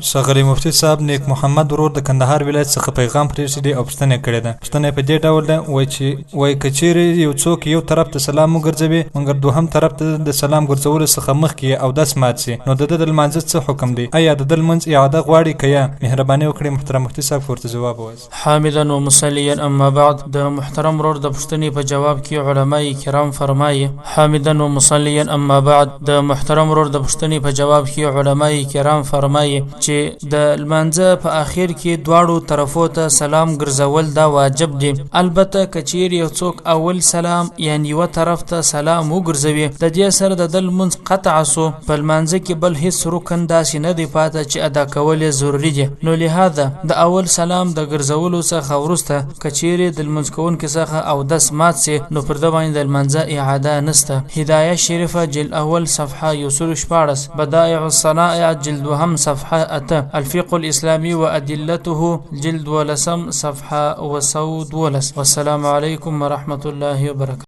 ښاغلی مفتي صاحب نیک محمد ورور د کندهار ولایت څخه پیغام پرېښی او پوښتنه کړې ده. پوښتنه په دې ډول ده وایي که چیرې یو څوک یو طرف ته سلام وګرځوي مګر دوهم طرف ته د سلام ګرځولو څخه مخکې اودس مات سي نو د ده د لمانځه څه حکم دی؟ آیا د ده لمونځ اعاده غواړي که یا؟ مهرباني وکړئ محترم مفتي صاحب ورته جواب ووایاست. حامدا ومصليا اما بعد. د محترم ورور د پوښتنې په جواب کې علماء کرام فرمایي حامدا ومصليا اما بعد. د محترم ورور د پوښتنې په جواب کې علماء کرام فرمایي چې د لمانځه په اخر کې دواړو طرفو ته سلام ګرځول دا واجب دی. البته که چیرې یو څوک اول سلام یعنی یوه طرف ته سلام وګرځوي د دې سره د ده لمونځ قطع سو، په لمانځه کې بل هیڅ رکن داسې نه دی پاته چې ادا کول یې ضروري دي. نو لهذا د اول سلام د ګرځولو څخه وروسته که چیرې د لمونځ کوونکي څخه اودس مات سي نو پر ده باندې د لمانځه اعاده نسته. هدایه شریفه جلد اول صفحه 114، بدائع الصنائع جلد دوهم صفحه 8، الفقه الإسلامي وأدلته جلد ولسم صفحة 12. والسلام عليكم ورحمة الله وبركاته.